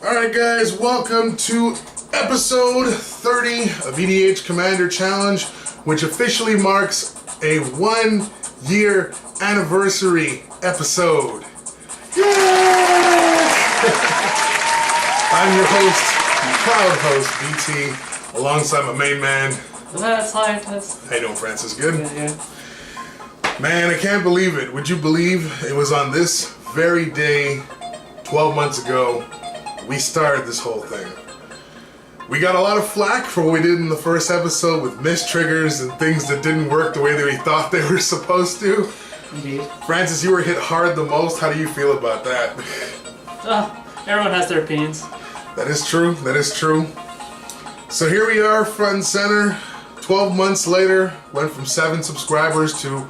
Alright guys, welcome to episode 30 of EDH Commander Challenge, which officially marks a 1-year anniversary episode. Yay! I'm your host, proud host, BT, alongside my main man. That's hi. How you doing, Francis? Good? Yeah. Man, I can't believe it. Would you believe it was on this very day, 12 months ago, we started this whole thing. We got a lot of flack for what we did in the first episode with mistriggers and things that didn't work the way that we thought they were supposed to. Indeed. Francis, you were hit hard the most. How do you feel about that? Everyone has their opinions. That is true. That is true. So here we are, front and center. 12 months later, went from 7 subscribers to,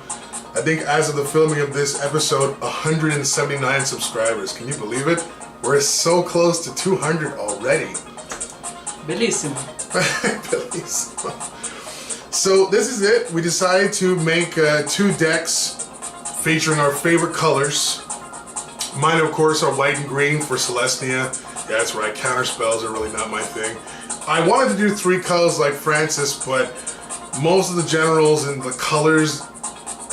I think as of the filming of this episode, 179 subscribers. Can you believe it? We're so close to 200 already. Bellissimo. Bellissimo. So this is it. We decided to make 2 decks featuring our favorite colors. Mine, of course, are white and green for Selesnya. Yeah, that's right. Counter spells are really not my thing. I wanted to do 3 colors like Francis, but most of the generals and the colors,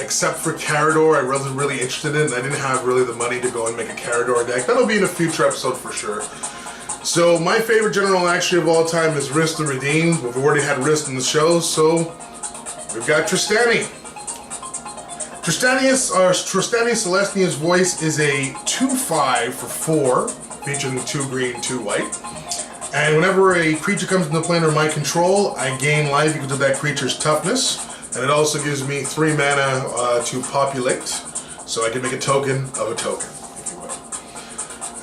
except for Carador, I wasn't really interested in. I didn't have really the money to go and make a Carador deck. That'll be in a future episode for sure. So my favorite general actually of all time is Risk the Redeemed. We've already had Risk in the show, so we've got Trostani. Trostani Selesnya's voice is a 2/5 for 4, featuring 2 green, 2 white. And whenever a creature comes into plane under my control, I gain life equal to that creature's toughness. And it also gives me 3 mana to populate, so I can make a token of a token, if you will.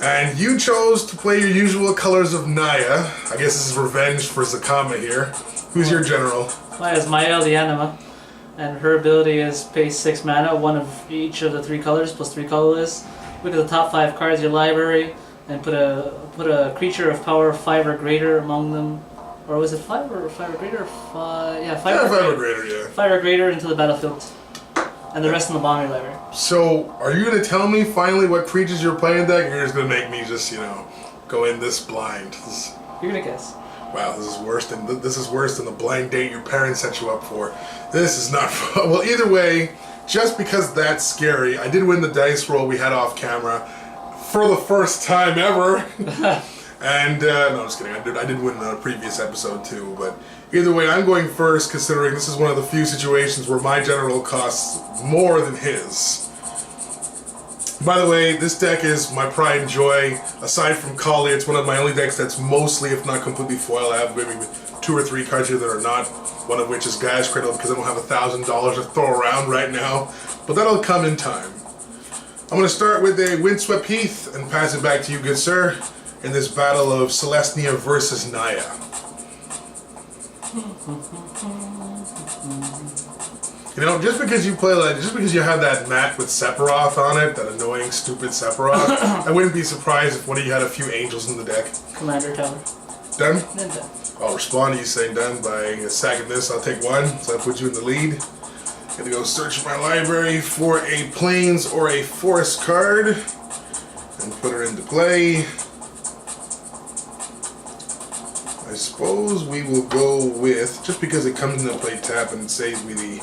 And you chose to play your usual colors of Naya. I guess this is revenge for Zakama here. Who's your general? Mine is Mayael the Anima, and her ability is pay 6 mana, 1 of each of the 3 colors, plus 3 colorless. Look at the top 5 cards of your library, and put a creature of power 5 or greater among them. Or was it 5 or greater? 5, yeah, 5 or greater. Yeah. 5 or greater into the battlefield, and the rest in the bottom of your library. So, are you going to tell me finally what creatures you're playing deck, or you're just going to make me just, go in this blind? You're gonna guess. Wow, this is worse than the blind date your parents set you up for. This is not fun. Well, either way, just because that's scary, I did win the dice roll we had off camera for the first time ever. And, no, I'm just kidding. I did win the previous episode too, but either way, I'm going first considering this is one of the few situations where my general costs more than his. By the way, this deck is my pride and joy. Aside from Kali, it's one of my only decks that's mostly, if not completely foil. I have maybe 2 or 3 cards here that are not, one of which is Gaia's Cradle because I don't have $1,000 to throw around right now, but that'll come in time. I'm going to start with a Windswept Heath and pass it back to you, good sir, in this battle of Selesnya versus Naya. Just because you play just because you have that mat with Sephiroth on it, that annoying, stupid Sephiroth, I wouldn't be surprised if one of you had a few angels in the deck. Commander Tower. Done? Then done. I'll respond to you saying done by sacking this. I'll take 1, so I put you in the lead. Gonna go search my library for a Plains or a Forest card and put her into play. I suppose we will go with, just because it comes into play tap and it saves me the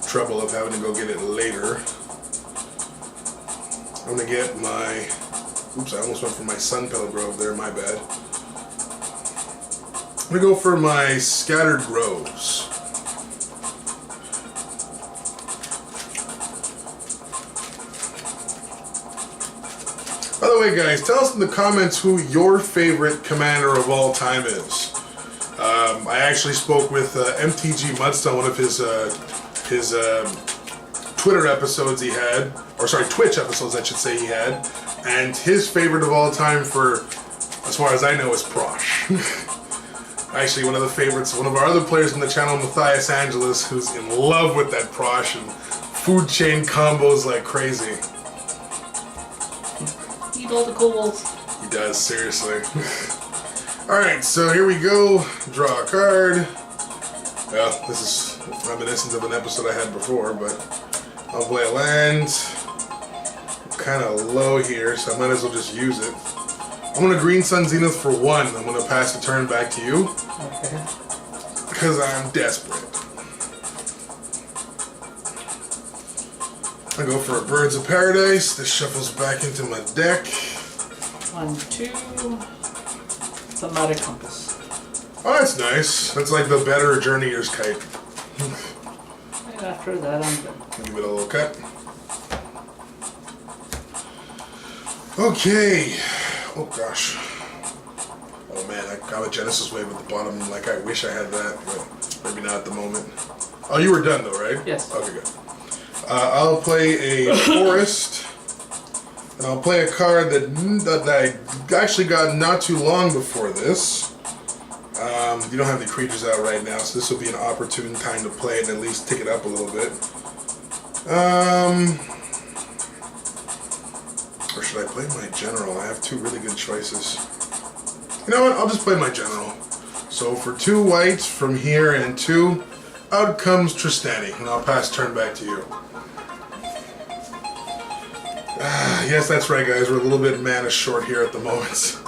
trouble of having to go get it later. I'm gonna get my, oops, I almost went for my Sun Petal Grove there, my bad. I'm gonna go for my Scattered Groves. By the way, guys, tell us in the comments who your favorite commander of all time is. I actually spoke with MTG Mudstone, one of his Twitter episodes he had, or sorry, Twitch episodes I should say he had, and his favorite of all time for, as far as I know, is Prosh. Actually, one of the favorites, one of our other players on the channel, Matthias Angelus, who's in love with that Prosh and food chain combos like crazy. Eat all the kobolds. He does, seriously. Alright, so here we go. Draw a card. Well, this is reminiscent of an episode I had before, but I'll play a land. I'm kind of low here, so I might as well just use it. I'm gonna Green Sun Zenith for 1. I'm gonna pass the turn back to you. Okay. Because I'm desperate. I go for a Birds of Paradise. This shuffles back into my deck. 1, 2. Thematic Compass. Oh, that's nice. That's like the better Journeyer's Kite. And after that, I'm done. Give it a little cut. Okay. Oh gosh. Oh man, I got a Genesis Wave at the bottom. Like I wish I had that, but maybe not at the moment. Oh, you were done though, right? Yes. Okay, good. I'll play a Forest. And I'll play a card that I actually got not too long before this. You don't have the creatures out right now, so this will be an opportune time to play it and at least tick it up a little bit. Or should I play my General? I have 2 really good choices. You know what? I'll just play my General. So for 2 whites from here and 2, out comes Trostani, and I'll pass turn back to you. Yes, that's right, guys. We're a little bit mana short here at the moment.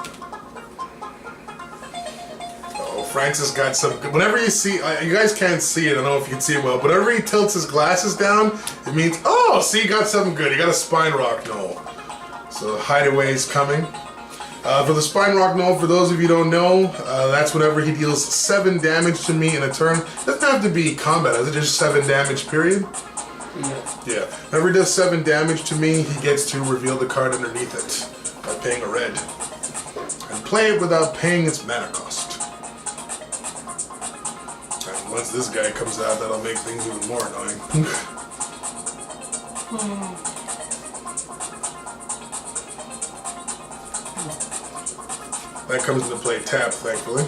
Francis got some. Whenever you see, you guys can't see it. I don't know if you can see it well. But whenever he tilts his glasses down, it means, oh, see, you got something good. You got a Spine Rock Knoll. So Hideaway is coming. For the Spine Rock Knoll, for those of you who don't know, that's whenever he deals 7 damage to me in a turn. Doesn't have to be combat. Is it just 7 damage? Period. Yeah. Whenever he does 7 damage to me, he gets to reveal the card underneath it by paying a red, and play it without paying its mana cost. Once this guy comes out, that'll make things even more annoying. That comes into play tap, thankfully.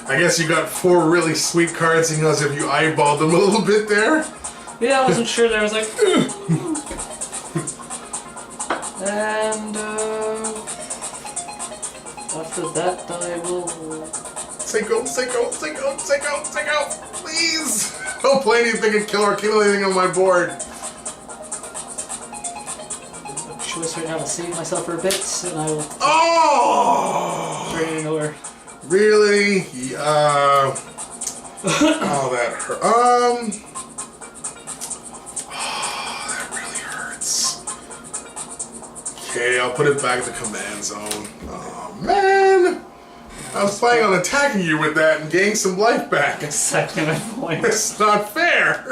I guess you got 4 really sweet cards, seeing as if you eyeballed them a little bit there. Yeah, I wasn't sure there. I was like, and after that, I will. Synco, please! Don't play anything and kill anything on my board. Choice right now to save myself for a bit, and I will. Oh! Turn it nowhere. Really? Oh, that hurt. Oh, that really hurts. Okay, I'll put it back in the command zone. Oh, man! I was planning on attacking you with that and getting some life back. Exactly my point. It's not fair!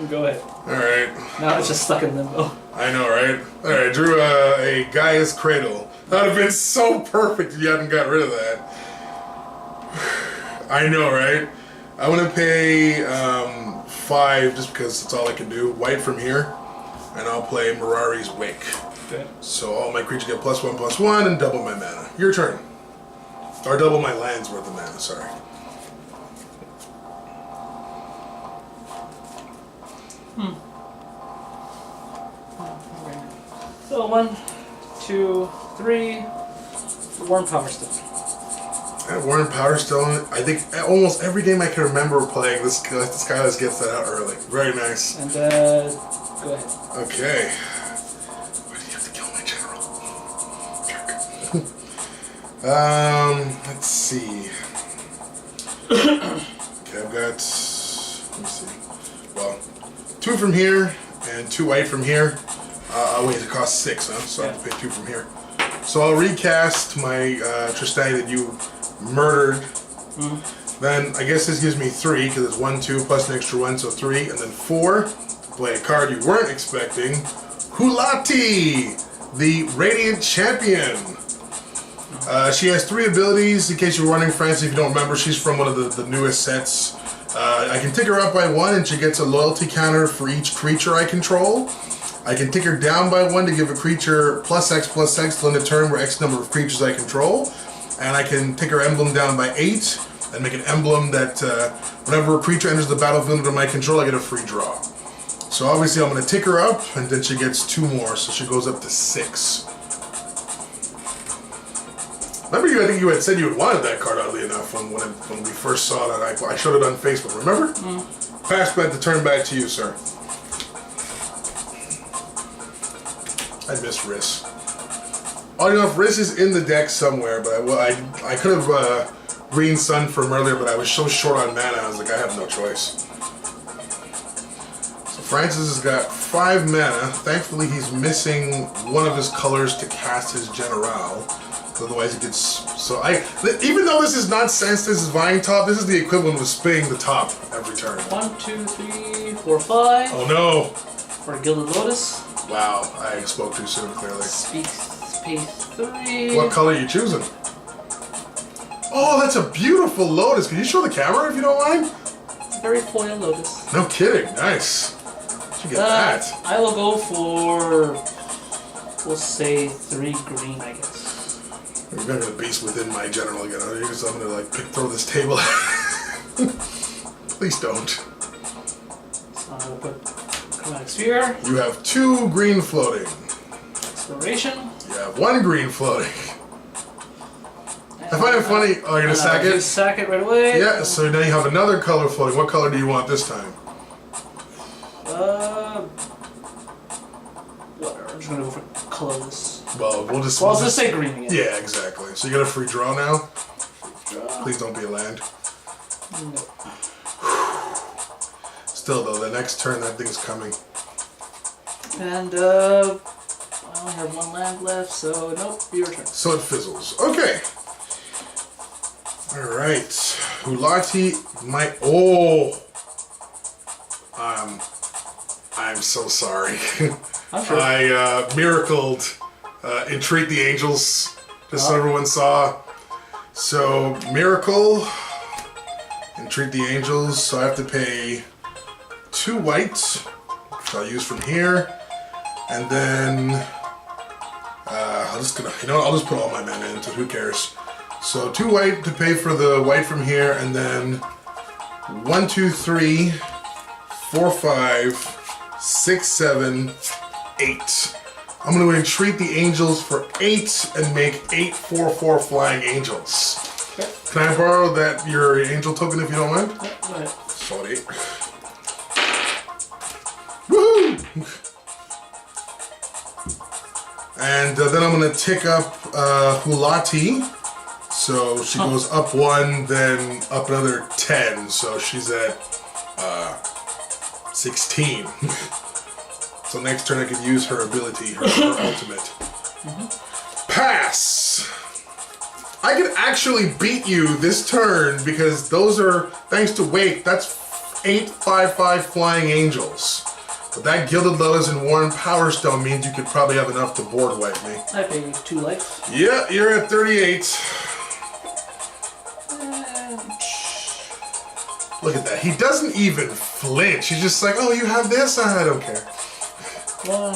Go ahead. Alright. Now it's just stuck in limbo. I know, right? Alright, drew a Gaia's Cradle. That would have been so perfect if you hadn't got rid of that. I know, right? I'm gonna pay 5 just because that's all I can do. White from here, and I'll play Mirari's Wake. Okay. So all my creatures get +1/+1 and double my mana. Your turn. Or double my land's worth of mana, sorry. So 1, 2, 3. Warm Power Stone. Warren Powerstone. I think almost every game I can remember playing, this guy just gets that out early. Very nice. And go ahead. Okay. Why do you have to kill my general? Jerk. Let's see. Okay, I've got. Let me see. Well, 2 from here and 2 white from here. Wait, it costs 6, huh? So I have to pay 2 from here. So I'll recast my Trostani that you murdered. Then I guess this gives me 3 because it's 1, 2 plus an extra 1, so 3, and then 4. Play a card you weren't expecting. Hulati, the Radiant Champion. She has 3 abilities. In case you're wondering, Francis, if you don't remember, she's from one of the newest sets. I can tick her up by 1, and she gets a loyalty counter for each creature I control. I can tick her down by 1 to give a creature +X till end of turn where X number of creatures I control. And I can tick her emblem down by 8 and make an emblem that whenever a creature enters the battlefield under my control, I get a free draw. So obviously I'm going to tick her up, and then she gets 2 more, so she goes up to 6. Remember, I think you had said you had wanted that card, oddly enough, when we first saw that. I showed it on Facebook, remember? Pass back the turn back to you, sir. I miss Riss. Oh, you know, if Riss is in the deck somewhere, but I could have Green Sun from earlier, but I was so short on mana, I was like, I have no choice. So Francis has got 5 mana. Thankfully, he's missing one of his colors to cast his General. Otherwise, he gets. So even though this is not Sense, this is Vine Top, this is the equivalent of spinning the top every turn. 1, 2, 3, 4, 5. Oh no! For Gilded Lotus. Wow, I spoke too soon, clearly. Pay 3. What color are you choosing? Oh, that's a beautiful Lotus. Can you show the camera if you don't mind? Very foil Lotus. No kidding. Nice. Did you get that? I will go for, we'll say 3 green, I guess. I'm not gonna base within my general again. I'm gonna like throw this table. Please don't. So I'm gonna put Chromatic Sphere. You have 2 green floating. Exploration. You have 1 green floating. I find it funny. Oh, you're gonna sack it? Sack it right away. Yeah, so now you have another color floating. What color do you want this time? Whatever. I'm just gonna go for colorless. Well, we'll just say green again. Yeah, exactly. So you got a free draw now? Free draw. Please don't be a land. No. Still though, the next turn that thing's coming. And I only have 1 land left, so nope, your turn. So it fizzles. Okay. Alright. Hulati might. Oh! I'm so sorry. I'm sure. I miracled Entreat the Angels, just so everyone saw. So, Miracle, Entreat the Angels, so I have to pay 2 whites, which I'll use from here, and then I'll just put all my mana into it, who cares. So 2 white to pay for the white from here, and then 1, 2, 3, 4, 5, 6, 7, 8. I'm going to entreat the angels for 8 and make 8 4/4 flying angels. Okay. Can I borrow your angel token if you don't mind? Yep, go ahead. Sorry. Woohoo! And then I'm going to tick up Hulati. So she goes up 1, then up another 10. So she's at 16. So next turn I could use her ability, her ultimate. Pass! I could actually beat you this turn because those are, thanks to Wake, that's 8 5/5 flying angels. But that Gilded Lotus and Worn Power Stone means you could probably have enough to board wipe me. I pay 2 life. Yeah, you're at 38. Look at that. He doesn't even flinch. He's just like, oh, you have this? I don't care. 1,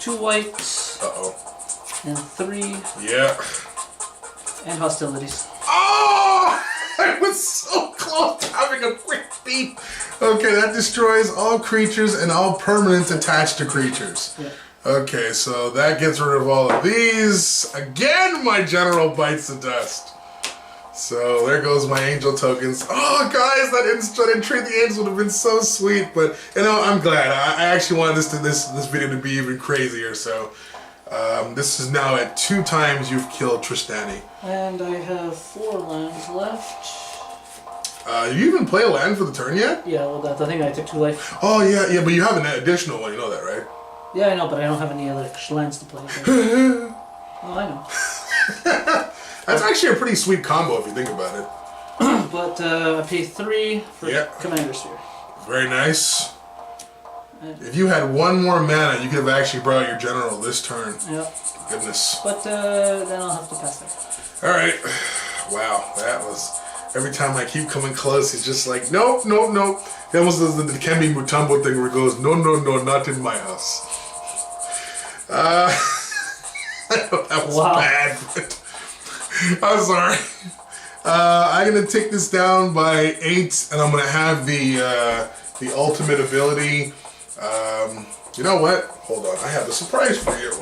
2 whites. Uh-oh. And 3. Yeah. And hostilities. Oh! I was so close to having a quick beat. Okay, that destroys all creatures and all permanents attached to creatures. Yeah. Okay, so that gets rid of all of these. Again, my general bites the dust. So there goes my angel tokens. Oh, guys, that Entreat the Angels would have been so sweet. But you know, I'm glad. I actually wanted this video to be even crazier. So this is now at 2 times you've killed Trostani. And I have 4 lands left. You even play a land for the turn yet? Yeah, well, I think I took 2 life. Oh yeah, but you have an additional one. You know that, right? Yeah, I know, but I don't have any other lands to play. Oh, I know. That's actually a pretty sweet combo if you think about it. But I pay 3 for Commander Sphere. Very nice. If you had 1 more mana, you could have actually brought your general this turn. Yep. Goodness. But then I'll have to pass there. Alright. Wow, that was... Every time I keep coming close, he's just like, nope, nope, nope. He almost does the Kembi Mutombo thing where he goes, no, no, no, not in my house. I know that was bad, but... I'm sorry. I'm gonna take this down by 8, and I'm gonna have the ultimate ability. You know what? Hold on, I have a surprise for you.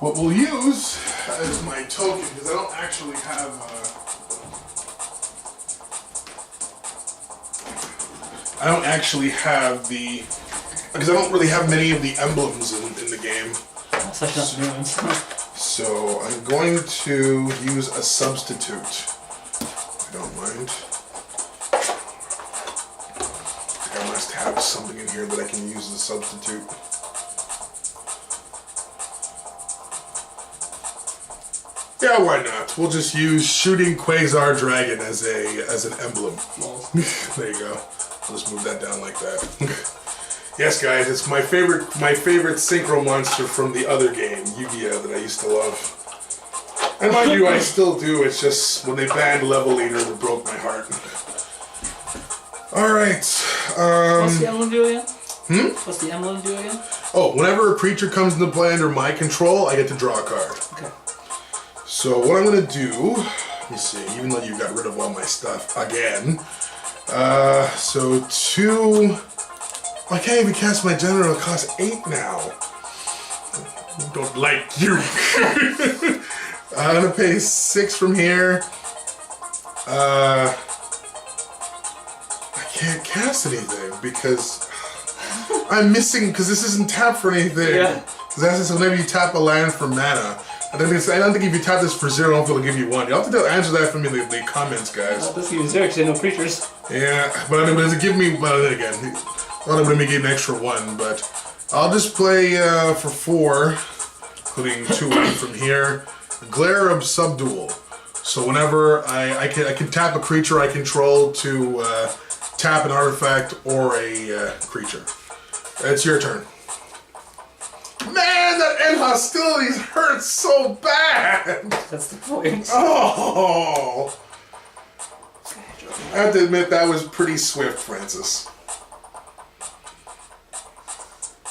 What we'll use as my token, because I don't actually have. I don't actually have because I don't really have many of the emblems in the game. Sounds Especially not the new ones. So I'm going to use a substitute. If you don't mind. I must have something in here that I can use as a substitute. Yeah, why not? We'll just use Shooting Quasar Dragon as an emblem. There you go. I'll just move that down like that. Yes, guys, it's my favorite synchro monster from the other game, Yu-Gi-Oh, that I used to love. And mind you, I still do. It's just when they banned Level Leader, it broke my heart. All right. What's the emblem do again? What's the emblem do again? Oh, whenever a creature comes into play under my control, I get to draw a card. Okay. So what I'm gonna do, let me see, even though you got rid of all my stuff again. So 2, I can't even cast my general, it costs 8 now. Don't like you. I'm gonna pay 6 from here. I can't cast anything because I'm missing, because this isn't tapped for anything. Yeah. Because that's just whenever you tap a land for mana. I don't think if you tap this for 0, I don't think it'll give you 1. You'll have to answer that for me in the comments, guys. This gives you 0 because you have no creatures. Yeah, but does it give me, well, then again, I thought it would make an extra 1, but I'll just play for 4, including 2 from here. Glare of Subdual. So whenever I can tap a creature I control to tap an artifact or a creature. It's your turn. Man, that end hostilities hurts so bad! That's the point. Oh! I have to admit that was pretty swift, Francis.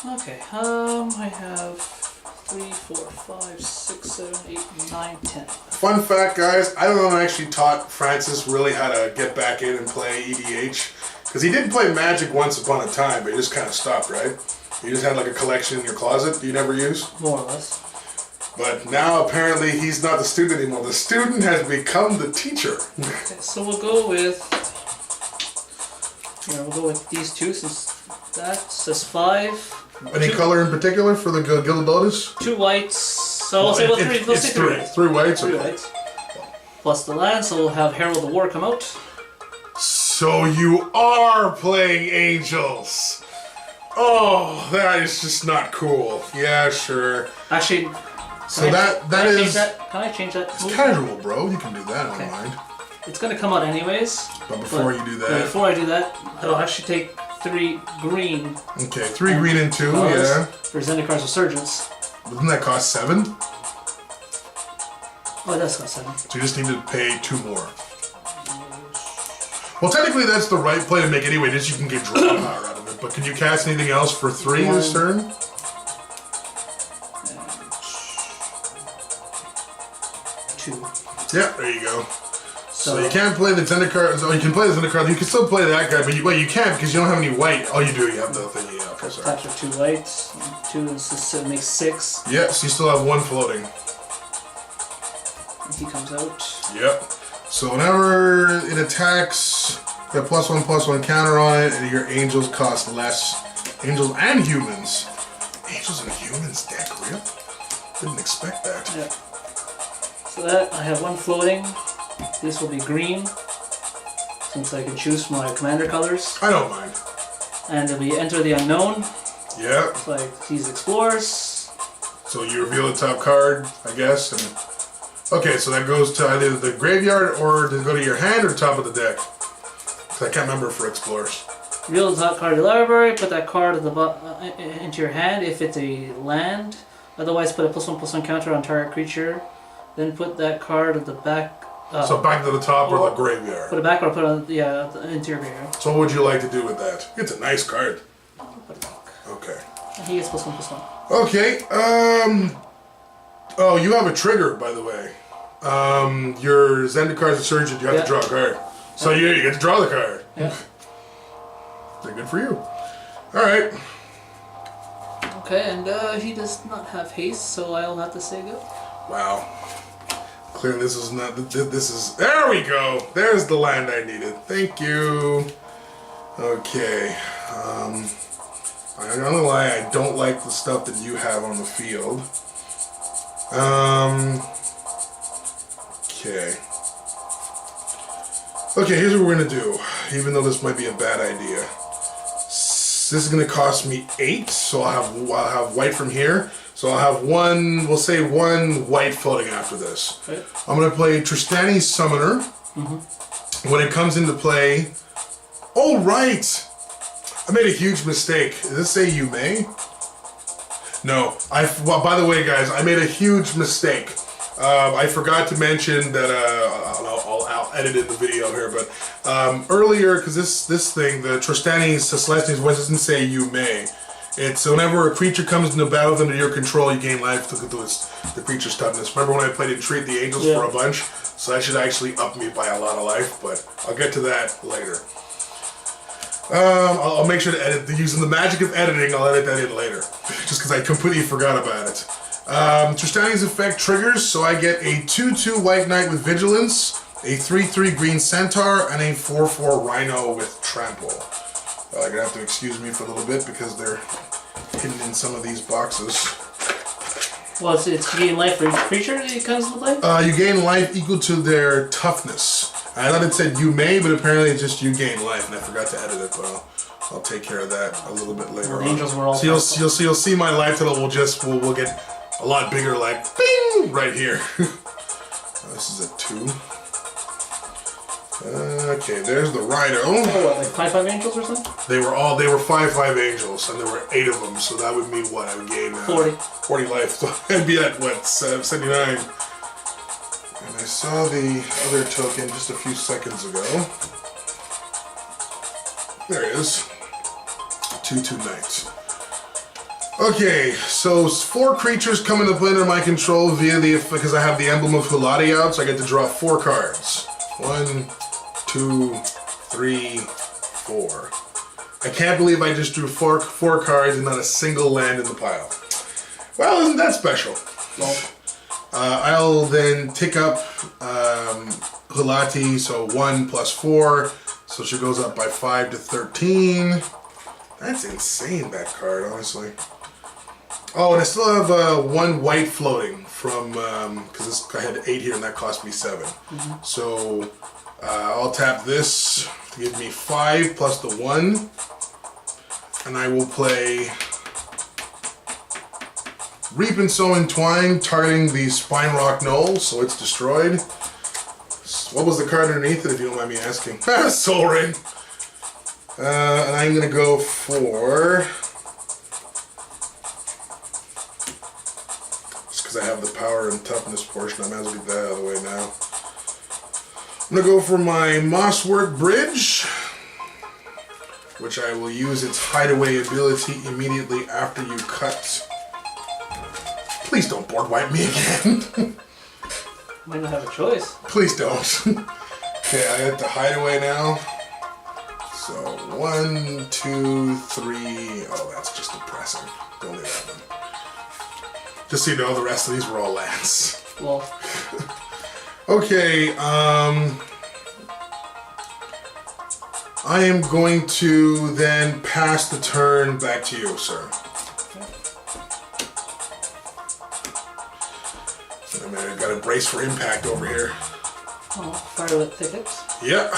Okay, I have 3, 4, 5, 6, 7, 8, 9, 10. Fun fact, guys, I don't know if I actually taught Francis really how to get back in and play EDH. Because he did play Magic once upon a time, but he just kind of stopped, right? You just had like a collection in your closet you never used? More or less. But now apparently he's not the student anymore. The student has become the teacher. Okay, so we'll go with these two since that says 5. Any color in particular for the Gilded Lotus? 2 whites. So we'll say 3. We'll say 3 whites. 3 whites? 3 Okay. whites. Plus the land, so we'll have Herald of War come out. So you are playing Angels. Oh, that is just not cool. Yeah, sure. Actually, so that is. Can I change that? It's casual, bro. You can do that. I don't mind. It's gonna come out anyways. But before you do that. Before I do that, I'll actually take 3 green. Okay, 3 green and 2. Yeah. For Zendikar Resurgence. Doesn't that cost 7? Oh, it does cost 7. So you just need to pay 2 more. Well, technically that's the right play to make anyway. Just you can get draw power out of it. But can you cast anything else for 3 this turn? 2. Yeah, there you go. So you can't play the Zendikar. So you can play the Zendikar. You can still play that guy, but you can't because you don't have any white. All you do, you have the thing. Yeah, okay, sorry. Taps are 2 whites. 2 is makes 6. Yeah, so you still have 1 floating. He comes out. Yep. So whenever it attacks, you have +1/+1 counter on it, and your angels cost less. Angels and humans. Angels and humans deck, really? Didn't expect that. Yeah. So that I have 1 floating. This will be green, since I can choose from my commander colors. I don't mind. And it'll be Enter the Unknown. Yeah. So these explores. So you reveal the top card, I guess, and okay, so that goes to either the graveyard or to go to your hand or top of the deck. Because I can't remember for explorers. Reveal the top card of your library. Put that card at the into your hand if it's a land. Otherwise, put a +1/+1 counter on target creature. Then put that card at the back. So back to the top or the graveyard. Put it back or put it on into your graveyard. So what would you like to do with that? It's a nice card. Put it back. Okay. And he gets +1/+1. Okay. Oh, you have a trigger, by the way. Your Zendikar Resurgent, you have to draw a card. So you get to draw the card. Yeah. They're good for you. All right. Okay, and he does not have haste, so I'll have to say go. Wow. Clearly this is not, this is, there we go. There's the land I needed. Thank you. Okay. I'm not gonna lie, I don't like the stuff that you have on the field. Okay. Okay, here's what we're gonna do. Even though this might be a bad idea, this is gonna cost me 8. So I'll have white from here. So I'll have one. We'll say one white floating after this. Right. I'm gonna play Trostani Summoner. When it comes into play. Oh right! I made a huge mistake. Does this say you may? No. Well, by the way, guys, I made a huge mistake. I forgot to mention that. I'll edit it in the video here, but earlier, because this thing, the Trostani Selesnya, doesn't say you may. It's whenever a creature comes into battle under your control, you gain life to the creature's toughness. Remember when I played Entreat the Angels for a bunch? So that should actually up me by a lot of life, but I'll get to that later. I'll make sure to edit, using the magic of editing, I'll edit that in later. Just because I completely forgot about it. Trostani's effect triggers, so I get a 2/2 White Knight with Vigilance, a 3/3 Green Centaur, and a 4/4 Rhino with Trample. You're gonna have to excuse me for a little bit because they're hidden in some of these boxes. Well, it's you gain life for each creature that comes into play? You gain life equal to their toughness. I thought it said you may, but apparently it's just you gain life, and I forgot to edit it, but I'll take care of that a little bit later on. Angels were all so you'll see my life total will get a lot bigger, like bing right here. This is a 2. Okay, there's the Rhino. Oh, what, like 5/5 angels or something? They were 5/5 angels, and there were 8 of them, so that would mean what? I would gain 40 life. So I'd be at what, 79. And I saw the other token just a few seconds ago. There it is. 2/2 knights. Okay, so 4 creatures come into play under my control because I have the emblem of Hulati out, so I get to draw 4 cards. 1, 2, 3, 4. I can't believe I just drew 4 cards and not a single land in the pile. Well, isn't that special? Well, I'll then tick up Hulati, so 1 + 4, so she goes up by 5 to 13. That's insane, that card, honestly. Oh, and I still have 1 white floating from, because I had 8 here and that cost me 7. So I'll tap this to give me 5 plus the 1, and I will play Reap and Sow Entwine, targeting the Spine Rock Knoll, so it's destroyed. What was the card underneath it, if you don't mind me asking? Soul Ring! And I'm going to go for... Just because I have the power and toughness portion, I might as well get that out of the way now. I'm going to go for my Mosswork Bridge, which I will use its Hideaway ability immediately after you cut... Please don't board wipe me again. might not have a choice. Please don't. Okay, I have to Hideaway now. So 1, 2, 3. Oh, that's just depressing. Don't do that one. Just so you know, the rest of these were all lands. Well. Okay, I am going to then pass the turn back to you, sir. I mean, I've got a brace for impact over here. Oh, Firelit Thickets. Yep.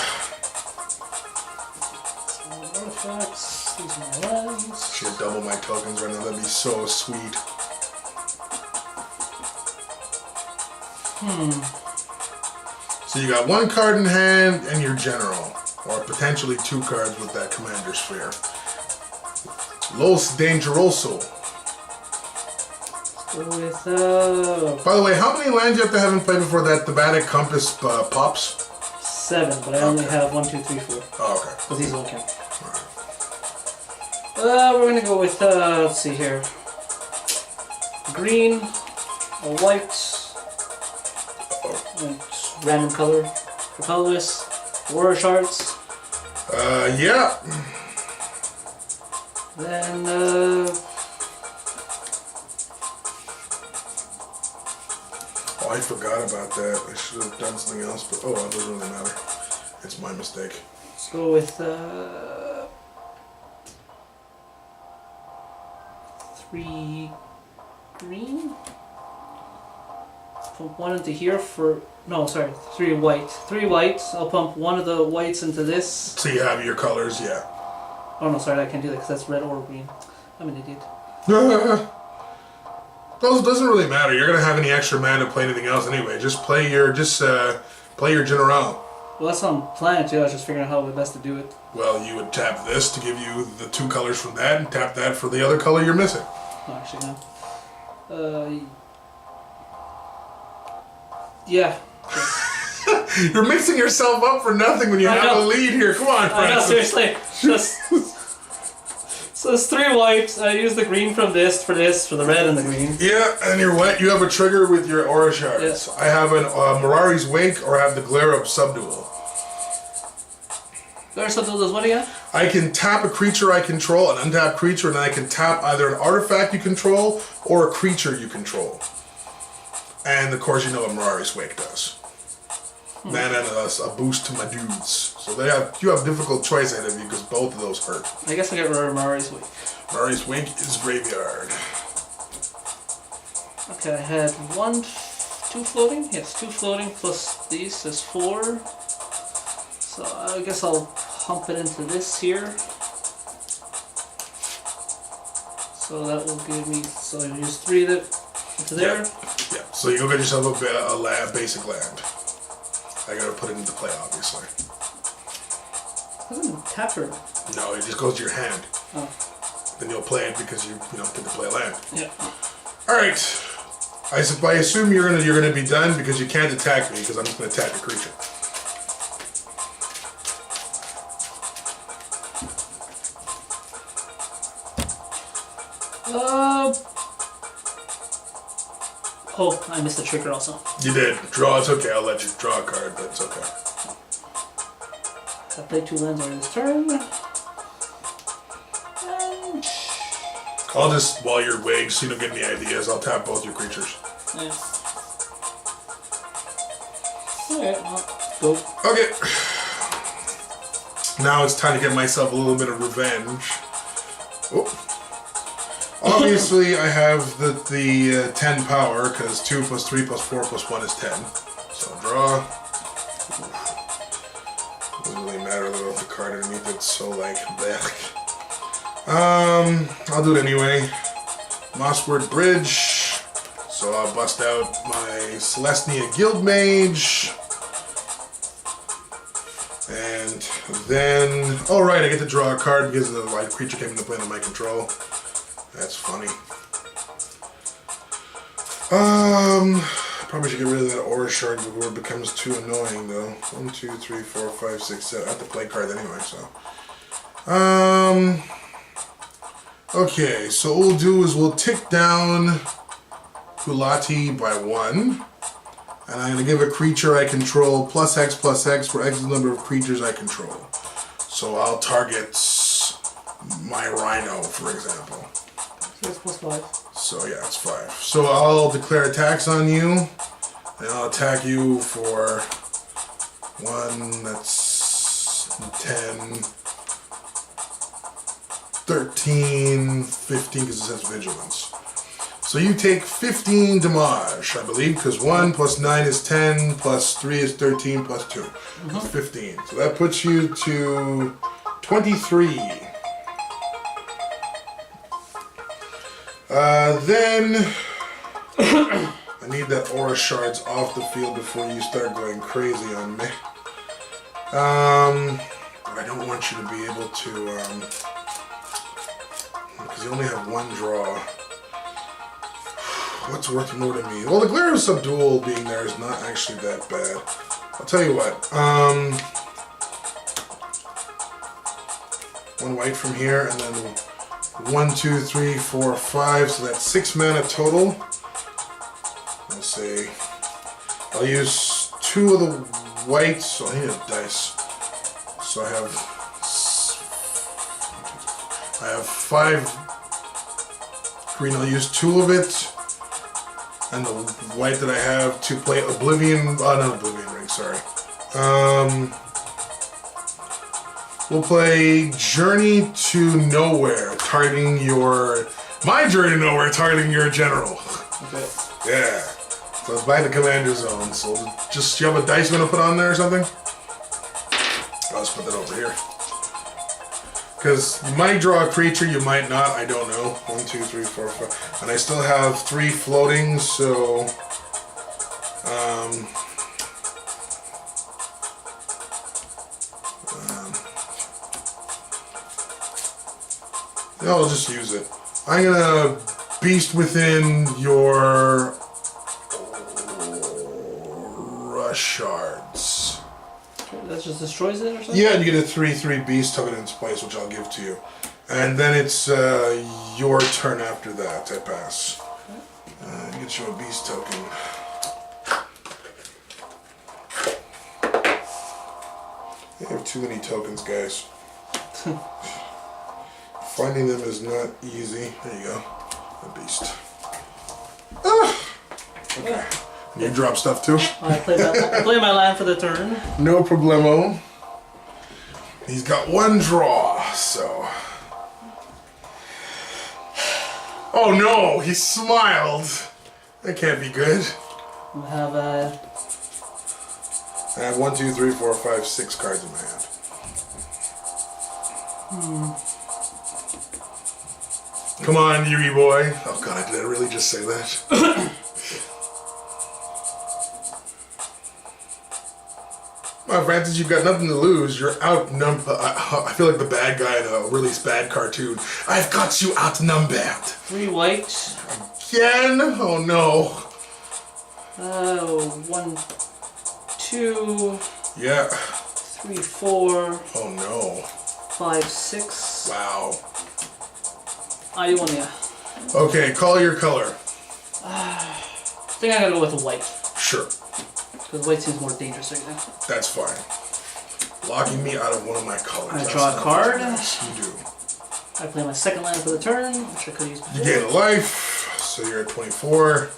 Artifacts. These are my lands. Should double my tokens right now. That'd be so sweet. So you got 1 card in hand and your general, or potentially 2 cards with that commander sphere. Los Dangeroso. Go with, By the way, how many lands do you have to have in play before that thematic compass pops? 7, but I only have 1, 2, 3, 4. Oh, okay. Because these won't count. We're gonna go with, let's see here. Green, a white, and random color for colorless, Aurora Shards. Yeah. Then, Oh, I forgot about that. I should have done something else, but oh, it doesn't really matter. It's my mistake. let's go with, 3 green. pump one into here for... No, sorry, 3 white. 3 white. I'll pump one of the whites into this. So you have your colors, yeah. Oh no, sorry, I can't do that because that's red or green. I'm an idiot. Those doesn't really matter. You're gonna have any extra mana to play anything else anyway. Just play your general. Well, that's what I'm planning to. I was just figuring out how best to do it. Well, you would tap this to give you the 2 colors from that, and tap that for the other color you're missing. Oh, actually, no. Yeah. You're mixing yourself up for nothing when you have a lead here. Come on, I know, Francis. seriously. So it's 3 white. I use the green from this, for the red and the green. Yeah, and you're white. You have a trigger with your aura shards. Yes. I have an Mirari's Wake, or I have the Glare of Subdual. Glare of Subdual does what again? I can tap a creature I control, an untapped creature, and then I can tap either an artifact you control or a creature you control. And of course, you know what Mirari's Wake does. Mana and a boost to my dudes. So you have difficult choice ahead of you because both of those hurt. I guess I get rid of Mari's Wake. Mirari's Wake is graveyard. Okay, I had 2 floating? Yes, 2 floating plus these is 4. So I guess I'll pump it into this here. So that will give me, so I use 3 into there. Yeah, so you go get yourself a basic land. I gotta put it into play, obviously. Doesn't tap her. No, it just goes to your hand. Oh. Then you'll play it because you get to play a land. Yeah. Alright. I assume you're gonna be done because you can't attack me because I'm just gonna attack the creature. Oh, I missed the trigger also. You did. Draw, it's okay. I'll let you draw a card, but it's okay. I played 2 lands on this turn. I'll just, while you're waiting, so you don't get any ideas, I'll tap both your creatures. Yeah. Alright, well, go. Okay. Now it's time to get myself a little bit of revenge. Oh. Obviously, I have the 10 power, because 2 plus 3 plus 4 plus 1 is 10. So draw. Doesn't really matter about the card underneath it, so like, blech. I'll do it anyway. Mossword Bridge. So I'll bust out my Selesnya Guildmage. And then, oh right, I get to draw a card because the white creature came into play under my control. That's funny. Probably should get rid of that aura shard before it becomes too annoying though. 1, 2, 3, 4, 5, 6, 7. I have to play cards anyway, so. Okay, so what we'll do is we'll tick down Kulati by 1. And I'm going to give a creature I control plus X for X is the number of creatures I control. So I'll target my Rhino, for example. So it's plus 5. So yeah, it's 5. So I'll declare attacks on you, and I'll attack you for 1, that's 10, 13, 15, because it says Vigilance. So you take 15 damage, I believe, because 1 plus 9 is 10, plus 3 is 13, plus 2 is 15. So that puts you to 23. Then I need that aura shards off the field before you start going crazy on me. But I don't want you to be able to, because you only have 1 draw. What's worth more to me? Well, the Glare of Subdual being there is not actually that bad. I'll tell you what. 1 white from here, and then 1, 2, 3, 4, 5. So that's 6 mana total. Let's see. I'll use 2 of the whites. So I need a dice. So I have 5 green. I'll use 2 of it. And the white that I have to play Oblivion, not Oblivion Ring, sorry. We'll play Journey to Nowhere, targeting my Journey to Nowhere, targeting your general. Okay. Yeah. So it's by the commander zone. So just, you have a dice you want to put on there or something? I'll just put that over here. Because you might draw a creature, you might not, I don't know. 1, 2, 3, 4, 5. And I still have 3 floating, so... I'll just use it. I'm gonna beast within your rush shards. That just destroys it or something? Yeah, and you get a 3/3 beast token in its place, which I'll give to you. And then it's your turn after that. I pass. Get you a beast token. You have too many tokens, guys. Finding them is not easy. There you go. A beast. Ah! Okay. You drop stuff too? I play my land for the turn. No problemo. He's got 1 draw, so... Oh no! He smiled! That can't be good. We have I have 1, 2, 3, 4, 5, 6 cards in my hand. Come on, Yui boy. Oh god, did I really just say that? Well, Francis, you've got nothing to lose. You're outnumbered. I feel like the bad guy in a really bad cartoon. I've got you outnumbered. 3 white. Again? Oh no. 1, 2. Yeah. 3, 4. Oh no. 5, 6. Wow. Iona. Okay, call your color. I think I gotta go with the white. Sure. Because white seems more dangerous right now. That's fine. Locking me out of one of my colors. I draw a card. You do. I play my second land for the turn, which I could use before. You gain a life, so you're at 24.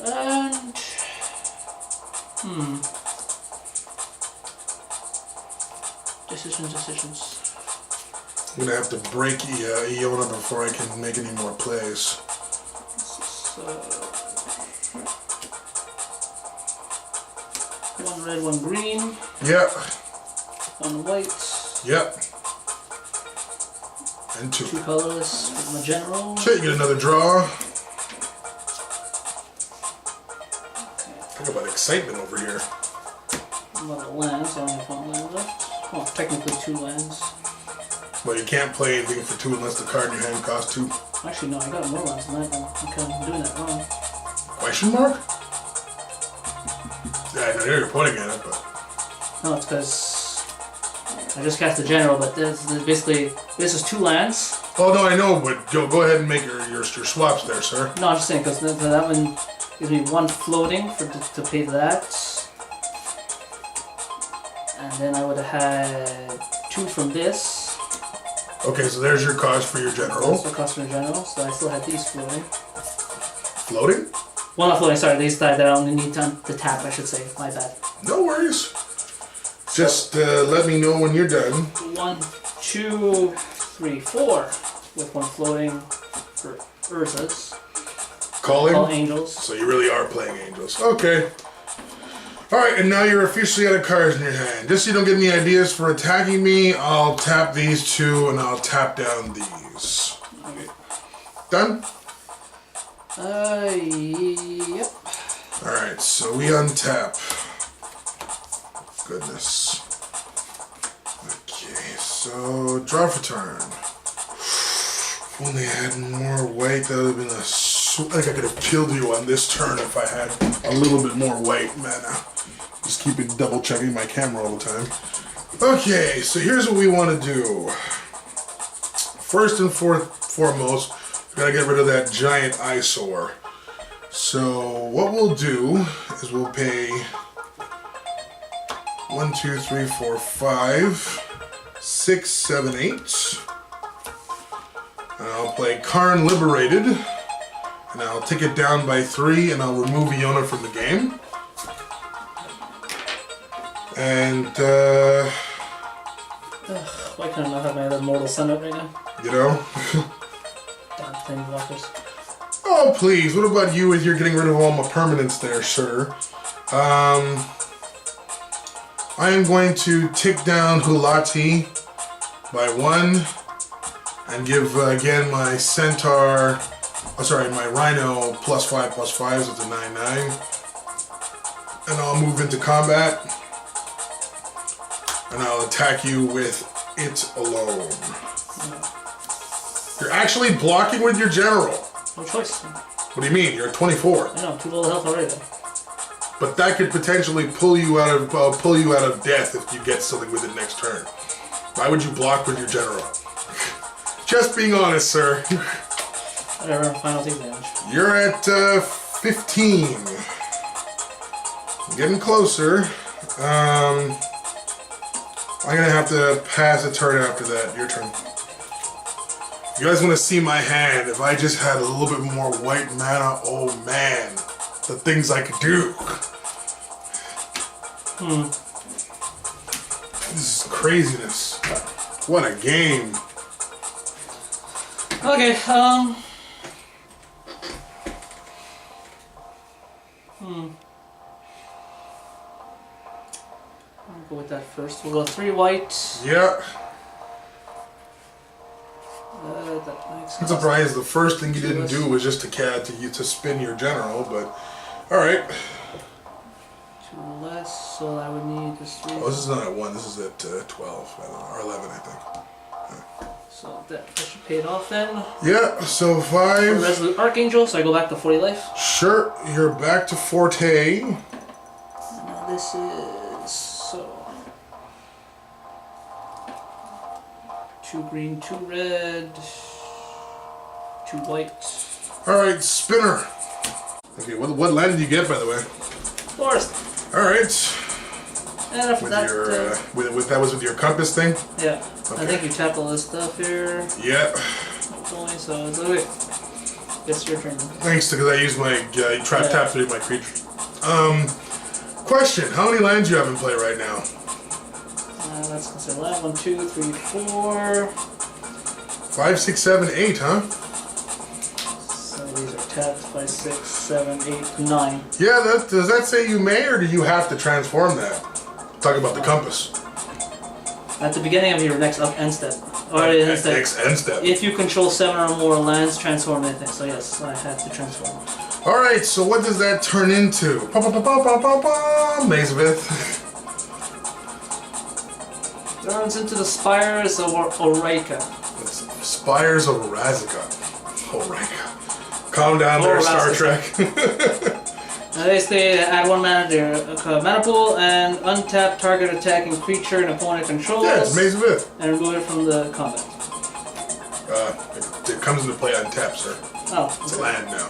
And... Decisions. I'm gonna have to break Iona before I can make any more plays. So... 1 red, 1 green. Yep. 1 white. Yep. And 2. 2 colorless with my general. Okay, you get another draw. Talk about excitement over here. Another land, so I only have 1 land left. Well, technically 2 lands. Well, you can't play anything for 2 unless the card in your hand costs 2. Actually, no, I got more lands than that, but I'm doing that wrong. Question mark? Yeah, I know you're pointing at it, but... No, it's because I just cast the general, but this is 2 lands. Oh, no, I know, but go ahead and make your swaps there, sir. No, I'm just saying, because that one gives me 1 floating to pay that. And then I would have had 2 from this. Okay, so there's your cost for your general. That's the cost for the general, so I still had these floating. Floating? Well, not floating, sorry, these that I only need to tap, I should say. My bad. No worries. Just let me know when you're done. 1, 2, 3, 4. With 1 floating for Urza's. Calling? Call Angels. So you really are playing Angels. Okay. Alright, and now you're officially out of cards in your hand. Just so you don't get any ideas for attacking me, I'll tap these 2 and I'll tap down these. Okay. Done? Yep. Alright, so we untap. Goodness. Okay, so draw for turn. If only I had more white, that would have been a... I think I could have killed you on this turn if I had a little bit more white mana. Just keep it double checking my camera all the time. Okay, so here's what we want to do. First and foremost, we gotta get rid of that giant eyesore. So what we'll do is we'll pay 1, 2, 3, 4, 5, 6, 7, 8. And I'll play Karn Liberated. And I'll take it down by 3 and I'll remove Iona from the game. And Why can I not have my other mortal sun up right now? you know. Damn Planeswalkers. Oh, please. What about you with your getting rid of all my permanents there, sir? I am going to tick down Hulati by 1 and give, again, my Centaur, my Rhino +5/+5, so it's a 9/9. And I'll move into combat. And I'll attack you with it alone. You're actually blocking with your general. No choice. What do you mean? You're at 24. I know, 2 low health already though. But that could potentially pull you out of death if you get something with it next turn. Why would you block with your general? Just being honest, sir. Whatever, final team damage. You're at 15. Getting closer. I'm gonna have to pass a turn after that. Your turn. You guys want to see my hand? If I just had a little bit more white mana, oh man, the things I could do. This is craziness. What a game. Okay, I'll go with that first. We'll go 3 white. Yeah. That makes I'm surprised the first thing you didn't do was just to spin your general, but alright. 2 less, so I would need this 3. Oh, this is not at 1, this is at 12, or 11, I think. So that should pay it off then. Yeah, so 5. Resolute Archangel, so I go back to 40 life. Sure, you're back to Forte. Now this is so 2 green, 2 red, 2 white. Alright, spinner. Okay, what land did you get, by the way? Forest. Alright. And after that, that was with your compass thing? yeah. Okay. I think you tapped all this stuff here. Yeah. Only, so it's okay. It's your turn. Thanks, because I used my tap to do my creature. Question, how many lands do you have in play right now? Let's consider that. 1, 2, 3, 4. 5, 6, 7, 8, huh? So these are tapped. 5, 6, 7, 8, 9. Yeah, does that say you may, or do you have to transform that? Talk about the compass. At the beginning of your next up end step. Or end step. Next end step. If you control 7 or more lands, transform anything. So yes, I have to transform. Alright, so what does that turn into? Mazevith. Turns into the Spires of Oreka. Spires of Razika. Oreka. Calm down there, Star Trek. Now they say add 1 mana to your mana pool and untap target attacking creature and opponent controls. Yeah, it's Mazevith. And remove it from the combat. It comes into play untapped, sir. Oh. It's a land now.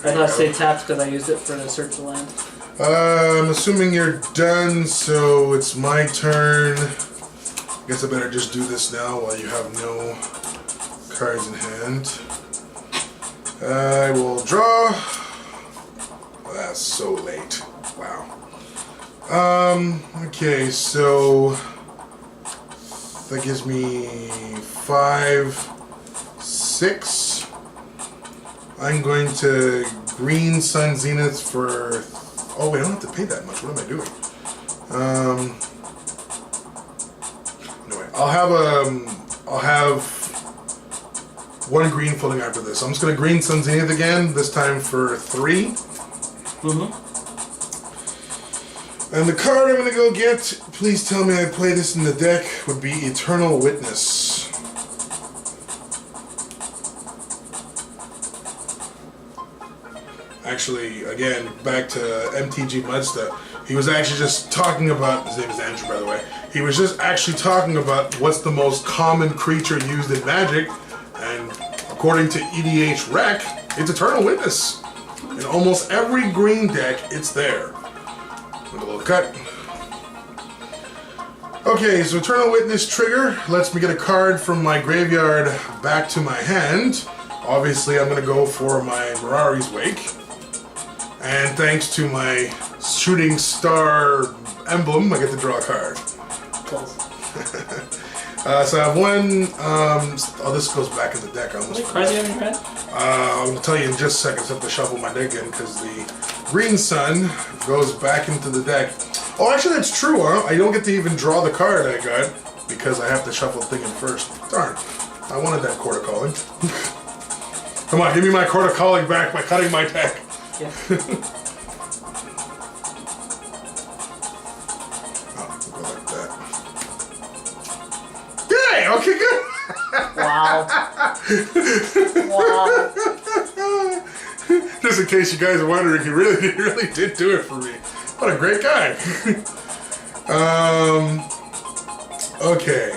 I thought say tapped because I used it for the search the land. I'm assuming you're done, so it's my turn. I guess I better just do this now while you have no cards in hand. I will draw. Oh, that's so late. Wow. Okay, so that gives me 5, 6. I'm going to green Sun Zenith for. Oh wait, I don't have to pay that much. What am I doing? Anyway, I'll have 1 green floating after this. I'm just gonna green Sun Zenith again. This time for 3. And the card I'm gonna go get. Please tell me I play this in the deck. Would be Eternal Witness. Actually, again, back to MTG Mudsta, he was actually just talking about, his name is Andrew, by the way, he was just actually talking about what's the most common creature used in Magic, and according to EDH Rec, it's Eternal Witness. In almost every green deck, it's there. With a little cut. Okay, so Eternal Witness trigger lets me get a card from my graveyard back to my hand. Obviously, I'm going to go for my Mirari's Wake. And thanks to my shooting star emblem, I get to draw a card. So I have one. Oh, this goes back in the deck. I How almost many cards do you have in your hand? I'm going to tell you in just seconds. I have to shuffle my deck in because the green sun goes back into the deck. Oh, actually, that's true, huh? I don't get to even draw the card I got because I have to shuffle the thing in first. Darn. I wanted that Court of Calling. Come on, give me my Court of Calling back by cutting my deck. Yeah. Oh, we'll go like that. Yay! Okay, good. Wow. Wow. Just in case you guys are wondering, he really did do it for me. What a great guy. Okay.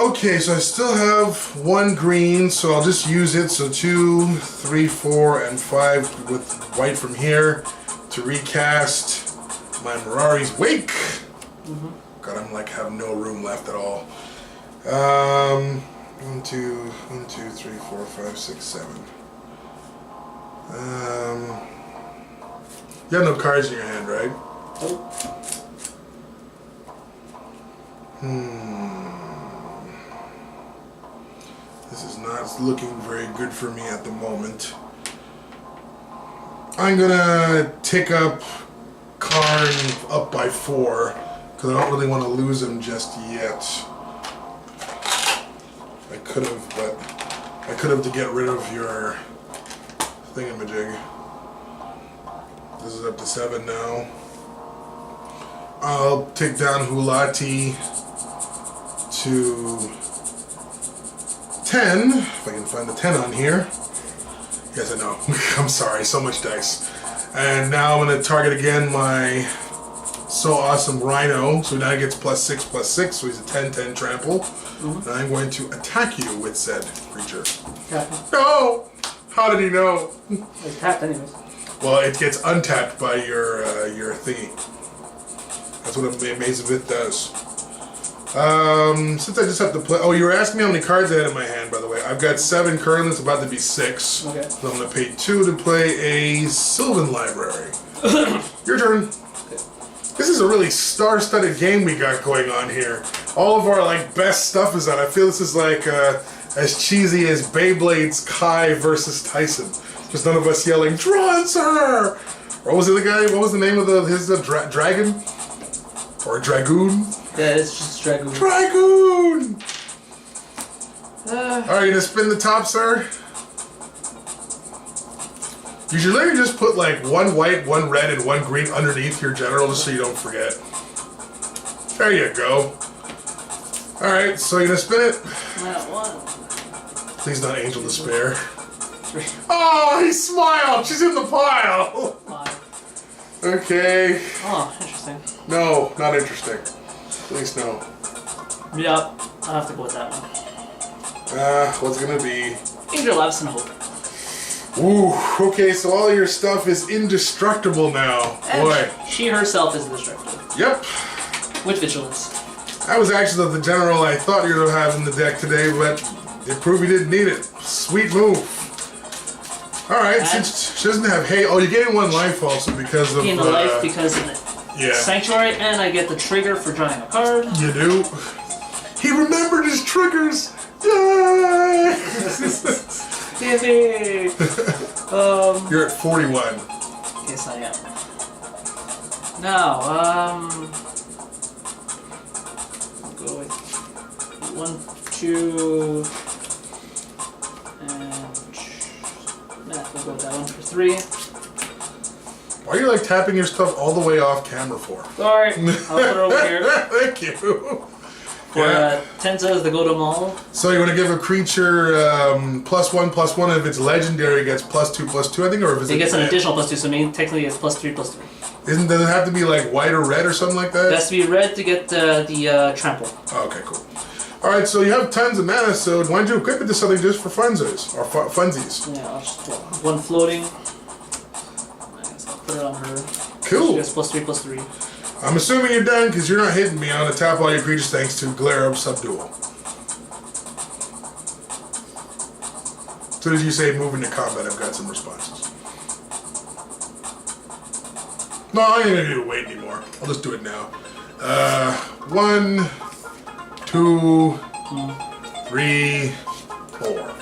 Okay, so I still have one green, so I'll just use it. So 2, 3, 4, and 5 with white from here to recast my Mirari's Wake. God, I'm like have no room left at all. 1, 2, 3, 4, 5, 6, 7. You have no cards in your hand, right? This is not looking very good for me at the moment. I'm gonna take up Karn up by 4 because I don't really want to lose him just yet. I could have, but I could have to get rid of your thingamajig. This is up to 7 now. I'll take down Hulati to 10, if I can find the 10 on here. Yes, I know. I'm sorry, so much dice. And now I'm going to target again my so awesome Rhino. So now he gets +6/+6, so he's a 10/10 trample. And I'm going to attack you with said creature. No! How did he know? It's tapped anyways. Well, it gets untapped by your thingy. That's what a Maze of It does. Since I just have to play... Oh, you were asking me how many cards I had in my hand, by the way. I've got 7 currently. It's about to be 6. Okay. So I'm going to pay 2 to play a Sylvan Library. Your turn. Okay. This is a really star-studded game we got going on here. All of our best stuff is on. I feel this is like as cheesy as Beyblade's Kai versus Tyson. Just none of us yelling, "Draw, sir!" Or what was the other guy? What was the name of his dragon? Or Dragoon? Yeah, it's just Dragoon. Dragoon! Alright, you gonna spin the top, sir? You should literally just put 1 white, 1 red, and 1 green underneath your general just so you don't forget. There you go. Alright, so you're gonna spin it? Not 1. Please not Angel Despair. 3. Oh, he smiled! She's in the pile! 5. Okay. Oh, interesting. No, not interesting. Please no. Yup, I'll have to go with that one. What's it gonna be? Angel Lives and Hope. Ooh, okay, so all your stuff is indestructible now. And Boy. she herself is indestructible. Yep. With vigilance. That was actually the general I thought you were going to have in the deck today, but it proved you didn't need it. Sweet move. Alright, since she doesn't have hay. Oh, you gain 1 life also because of... Gain the life because of the Sanctuary, and I get the trigger for drawing a card. You do. He remembered his triggers. Yay! Yay! You're at 41. Yes, I am. Now, go with 1, 2, and we'll go with that one for 3. Why are you tapping your stuff all the way off camera for? Sorry, I'll put it over here. Thank you. For Tenza is the go to mall. So you want to give a creature +1/+1, and if it's legendary, it gets +2/+2, I think, or if it's it gets an additional +2, so technically it's +3/3. Does it have to be white or red or something like that? It has to be red to get the trample. Oh, okay, cool. Alright, so you have tons of mana, so why don't you equip it to something just for funsies? Or funsies? Yeah, I'll just 1 floating. Nice, I'll put it on her. Cool. She gets +3/3. I'm assuming you're done because you're not hitting me. I'm going to tap all your creatures thanks to Glare of Subdual. As soon as you say move into combat, I've got some responses. No, I ain't gonna need to wait anymore. I'll just do it now. 1, 2, 3, 4.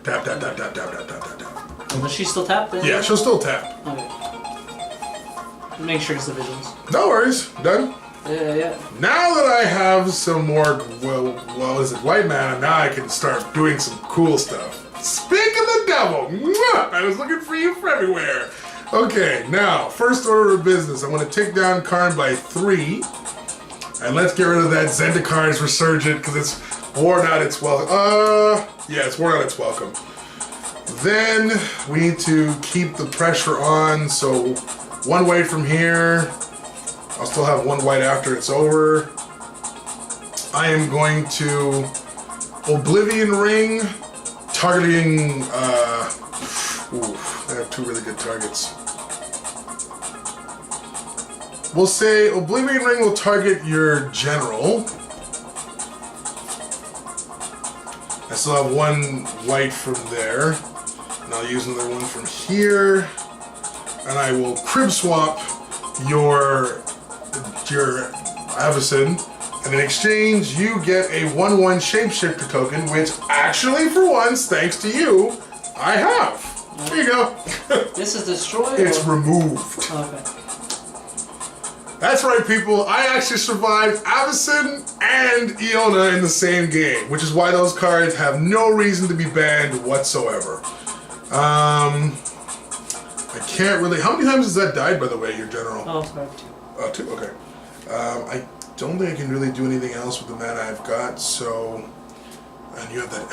Tap, tap, tap, tap, tap, tap, tap, tap, tap. Does she still tap then? Yeah, she'll still tap. Okay. Make sure it's the visions. No worries. Done? Yeah. Now that I have some more, what is it, white mana, now I can start doing some cool stuff. Speak of the devil! Mwah! I was looking for you from everywhere. Okay, now, first order of business. I'm going to take down Karn by 3. And let's get rid of that Zendikar Resurgent, because it's worn out its welcome. Yeah, it's worn out its welcome. Then, we need to keep the pressure on, so 1 white from here. I'll still have 1 white after it's over. I am going to Oblivion Ring, targeting, I have 2 really good targets. We'll say Oblivion Ring will target your general. I still have 1 white from there. And I'll use another 1 from here. And I will crib swap your Avacyn. And in exchange, you get a 1/1 shapeshifter token, which actually, for once, thanks to you, I have. There you go. This is destroyed? It's removed. Okay. That's right, people. I actually survived Avacyn and Iona in the same game, which is why those cards have no reason to be banned whatsoever. I can't really... How many times has that died, by the way, your general? Oh, sorry, 2. 2? Okay. I don't think I can really do anything else with the mana I've got, so... And you have that...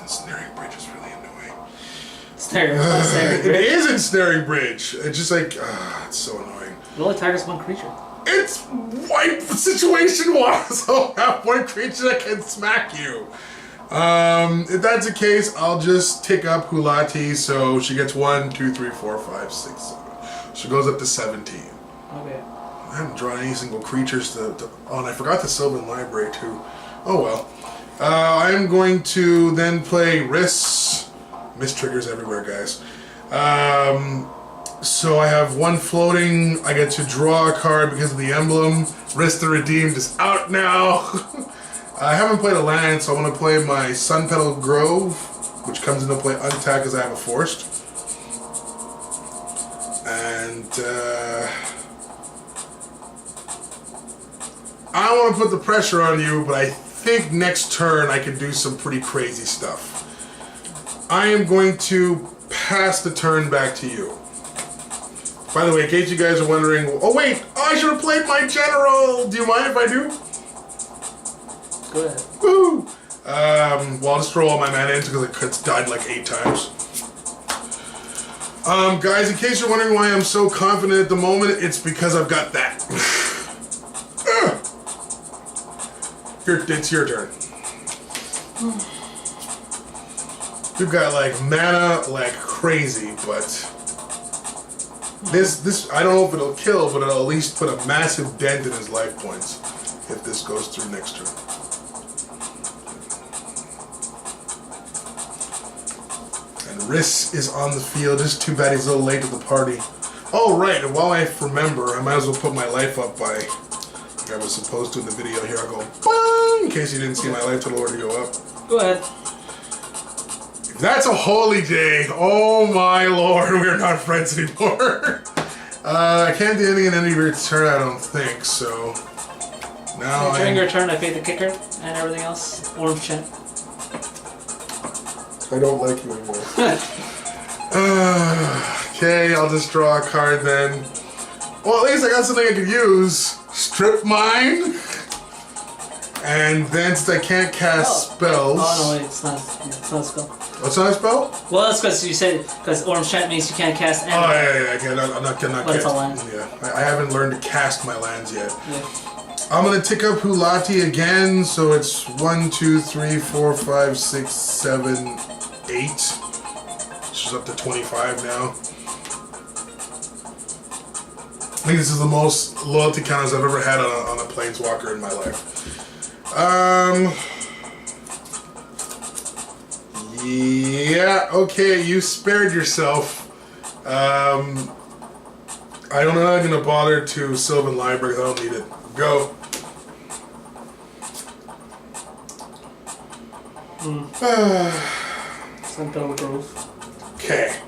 Ensnaring Bridge is really annoying. Ensnaring Bridge? It is Ensnaring Bridge. It's just like... it's so annoying. It only targets 1 creature. It's wipe situation-wise. I'll have 1 creature that can smack you. If that's the case, I'll just tick up Hulati, so she gets 1, 2, 3, 4, 5, 6, 7. She goes up to 17. Okay. I haven't drawn any single creatures to oh, and I forgot the Sylvan Library too. Oh well. I'm going to then play Risks. Mistriggers everywhere, guys. So I have 1 floating. I get to draw a card because of the emblem. Risk the Redeemed is out now. I haven't played a land, so I'm going to play my Sun Petal Grove, which comes into play untapped because I have a Forced. And I don't want to put the pressure on you, but I think next turn I can do some pretty crazy stuff. I am going to pass the turn back to you. By the way, in case you guys are wondering, oh wait, I should have played my general. Do you mind if I do? Go ahead. Woo! Well, I'll just throw all my mana into because it's died like 8 times. Guys, in case you're wondering why I'm so confident at the moment, it's because I've got that. It's your turn. You've got like mana like crazy, but this I don't know if it'll kill, but it'll at least put a massive dent in his life points if this goes through next turn. And Riss is on the field. Just too bad he's a little late to the party. Oh right, and while I remember, I might as well put my life up by like I was supposed to in the video. Here I go. Boing! In case you didn't see my life total already go up. Go ahead. That's a holy day. Oh my lord, we're not friends anymore. I can't do anything in any of your turn, I don't think, so... Now during your turn, I paid the kicker and everything else. Orange Chant. I don't like you anymore. Okay, I'll just draw a card then. Well, at least I got something I could use. Strip Mine. And then since I can't cast spells... Oh no, wait, it's not a spell. Oh, it's not a spell? Well, that's because you said, because Orange Chant means you can't cast anything. Oh, yeah, okay, I'm not but it's a land. Yeah, I haven't learned to cast my lands yet. Yeah. I'm going to tick up Hulati again, so it's 1, 2, 3, 4, 5, 6, 7, 8. She's up to 25 now. I think this is the most loyalty counters I've ever had on a Planeswalker in my life. Yeah, okay, you spared yourself. I'm not gonna bother to Sylvan Library. I don't need it. Go. Sunbelt Grove. Okay.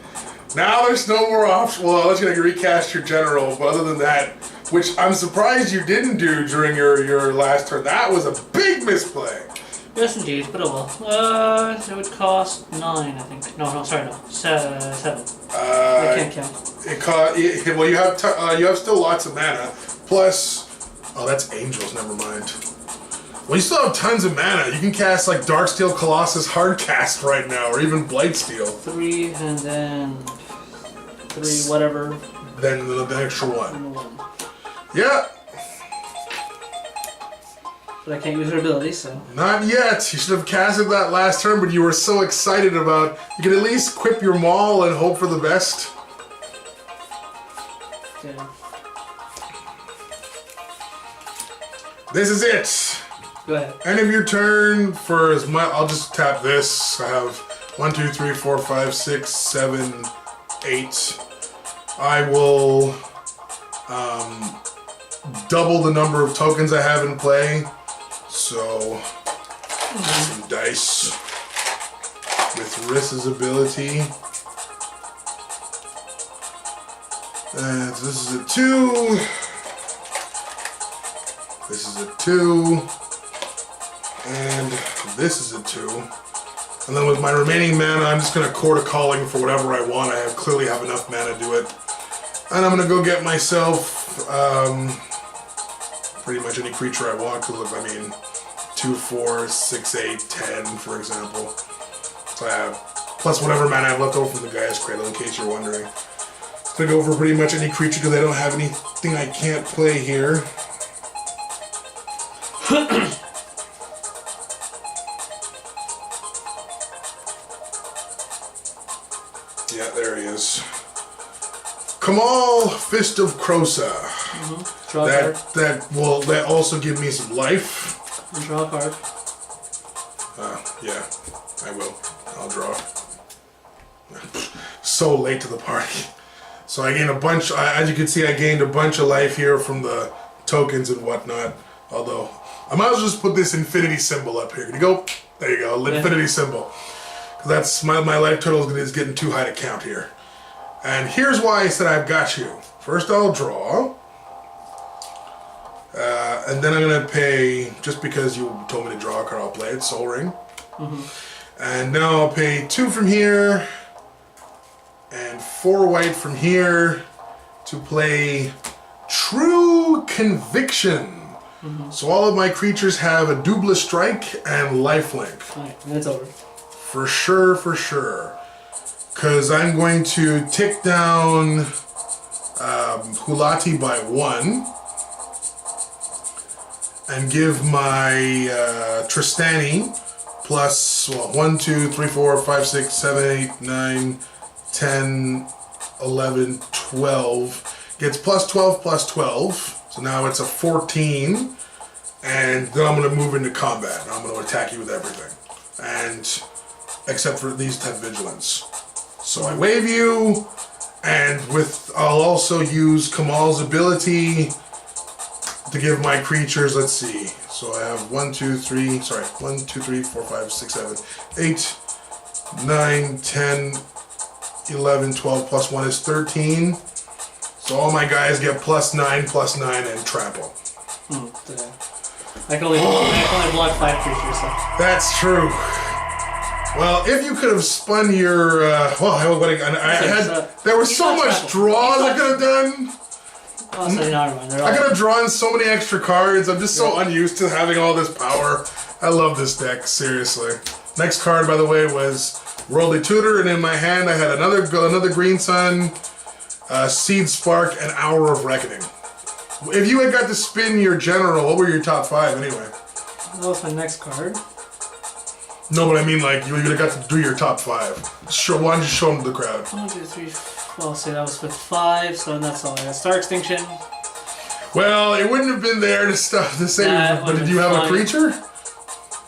Now there's no more option. Well, I was gonna recast your general, but other than that, which I'm surprised you didn't do during your last turn. That was a big misplay. Yes, indeed, but oh well. It would cost 9, I think. No, sorry, no. 7. I can't count. Well, you have still lots of mana. Plus, oh, that's Angels. Never mind. Well, you still have tons of mana. You can cast like Darksteel Colossus Hardcast right now, or even Blightsteel. 3 and then 3 whatever. Then the extra one. And 1. Yeah. But I can't use her ability, so. Not yet. You should have casted that last turn, but you were so excited about. You can at least equip your Maul and hope for the best. Yeah. This is it. Go ahead. End of your turn for as much. I'll just tap this. I have 1, 2, 3, 4, 5, 6, 7, 8. I will double the number of tokens I have in play. So, some dice with Riss's ability. And this is a 2. This is a 2. And this is a 2. And then with my remaining mana, I'm just going to Court of Calling for whatever I want. I clearly have enough mana to do it. And I'm going to go get myself pretty much any creature I want. Because look, I mean, 2, 4, 6, 8, 10, for example. So I have, plus whatever mana I have left over from the Gaia's Cradle, in case you're wondering. I'm going to go for pretty much any creature because I don't have anything I can't play here. Yeah, there he is. Kamal, Fist of Krosa. Draw a card. That also give me some life. Draw a card. Yeah, I will. I'll draw. So late to the party. So I gained a bunch. As you can see, I gained a bunch of life here from the tokens and whatnot. Although I might as well just put this infinity symbol up here. Can you go? There you go. Infinity symbol. That's my life total is getting too high to count here. And here's why I said I've got you. First I'll draw. And then I'm going to pay, just because you told me to draw a card, I'll play it, Soul Ring. And now I'll pay 2 from here. And 4 white from here to play True Conviction. So all of my creatures have a double strike and lifelink. Alright, and it's over. For sure, for sure. Because I'm going to tick down Hulati by 1 and give my Trostani plus 1, 2, 3, 4, 5, 6, 7, 8, 9, 10, 11, 12. Gets plus 12 plus 12. So now it's a 14. And then I'm going to move into combat. I'm going to attack you with everything. And except for these 10 vigilance. So I wave you, and I'll also use Kamal's ability to give my creatures, let's see. So I have 1, 2, 3, 4, 5, 6, 7, 8, 9, 10, 11, 12, plus 1 is 13. So all my guys get plus 9, and trample. I can only block 5 creatures, so. That's true. Well, if you could have spun your, there was so much draws I could have done. Oh, so never mind. I could have drawn so many extra cards. I'm just so unused to having all this power. I love this deck, seriously. Next card, by the way, was Worldly Tutor, and in my hand I had another Green Sun, Seed Spark, and Hour of Reckoning. If you had got to spin your general, what were your top 5 anyway? That was my next card. No, but I mean, like, you would have got to do your top 5. Why don't you show them to the crowd? 1, 2, 3, well, say that was with 5, so that's all I got. Star Extinction. Well, it wouldn't have been there to stuff the same, but did you have a creature?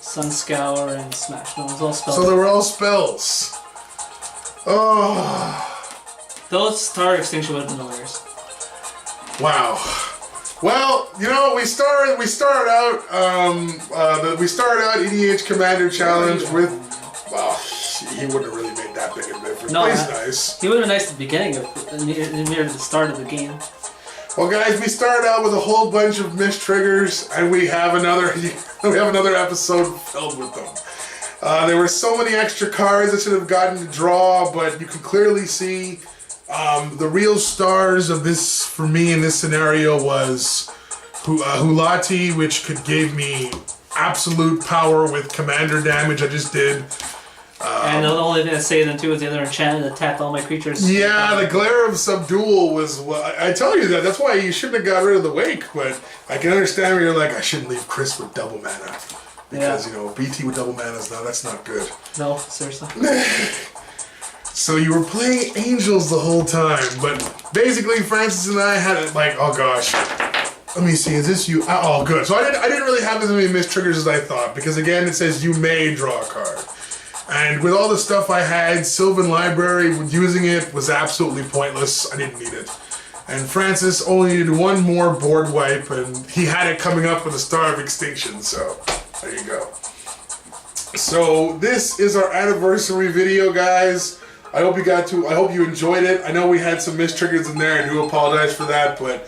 Sun Scour and Smash. No, it was all spells. So they were all spells. Oh. Those Star Extinction would have been hilarious. Wow. Well, you know, we started out EDH Commander Challenge with, well, he wouldn't have really made that big a difference. No, but he's nice. He would have been nice at the beginning, near the start of the game. Well, guys, we started out with a whole bunch of mistriggers, and we have another episode filled with them. There were so many extra cards I should have gotten to draw, but you can clearly see the real stars of this, for me in this scenario, was Hulati, which gave me absolute power with commander damage. I just did. And the only thing that saved them too was the other enchantment that attacked all my creatures. Yeah, the Glare of Subdual was. I tell you that. That's why you shouldn't have got rid of the Wake. But I can understand where you're like, I shouldn't leave Chris with double mana. Because, you know, BT with double mana is that's not good. No, seriously. So you were playing Angels the whole time. But basically, Francis and I had it like, oh gosh. Let me see, is this you? Oh, good. So I didn't really have as many mistriggers as I thought. Because again, it says you may draw a card. And with all the stuff I had, Sylvan Library, using it was absolutely pointless. I didn't need it. And Francis only needed one more board wipe, and he had it coming up with a Star of Extinction, so there you go. So this is our anniversary video, guys. I hope you enjoyed it. I know we had some mistriggers in there. I do apologize for that, but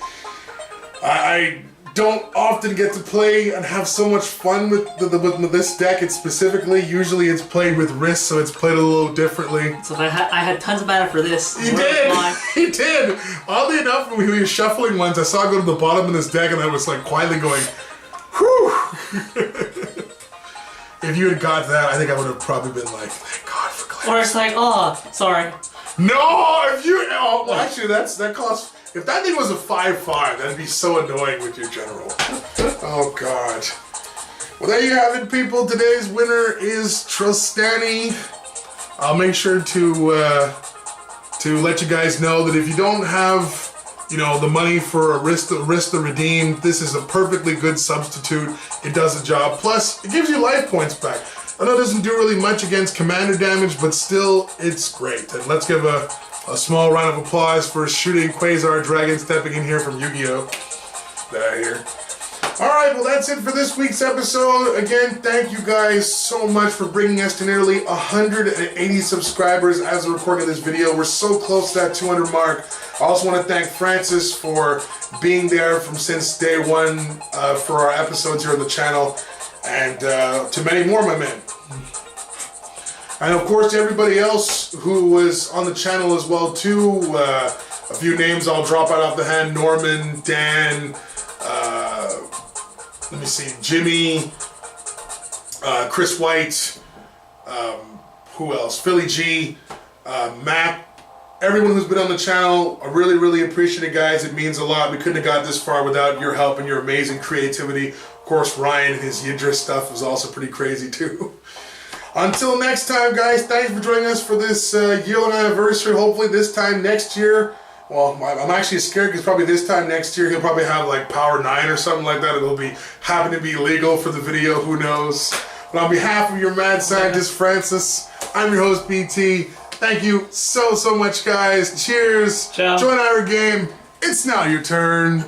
I don't often get to play and have so much fun with this deck. It's specifically, usually it's played with Risk, so it's played a little differently. So I had tons of mana for this. He did! He did! Oddly enough, when he was shuffling ones, I saw it go to the bottom of this deck and I was like quietly going, whew! If you had got that, I think I would have probably been like, thank God for Clarence. Or it's like, oh, sorry. No! If you, oh, well, actually that costs. If that thing was a 5/5, that'd be so annoying with your general. Oh God. Well, there you have it, people. Today's winner is Trostani. I'll make sure to let you guys know that if you don't have, you know, the money for a risk to redeem, this is a perfectly good substitute. It does the job. Plus, it gives you life points back. I know it doesn't do really much against commander damage, but still, it's great. And let's give a small round of applause for shooting Quasar Dragon stepping in here from Yu-Gi-Oh! Here. Alright, well that's it for this week's episode. Again, thank you guys so much for bringing us to nearly 180 subscribers as of recording this video. We're so close to that 200 mark. I also want to thank Francis for being there since day one for our episodes here on the channel. And to many more, my man. And of course, to everybody else who was on the channel as well too. A few names I'll drop out off the hand: Norman, Dan, let me see, Jimmy, Chris White, who else? Philly G, Matt. Everyone who's been on the channel, I really, really appreciate it, guys. It means a lot. We couldn't have got this far without your help and your amazing creativity. Of course, Ryan and his Yidra stuff was also pretty crazy too. Until next time, guys, thanks for joining us for this year-long anniversary. Hopefully this time next year, well, I'm actually scared because probably this time next year he'll probably have like Power 9 or something like that. It'll happen to be legal for the video, who knows. But on behalf of your mad scientist, Francis, I'm your host, BT. Thank you so much, guys. Cheers. Ciao. Join our game. It's now your turn.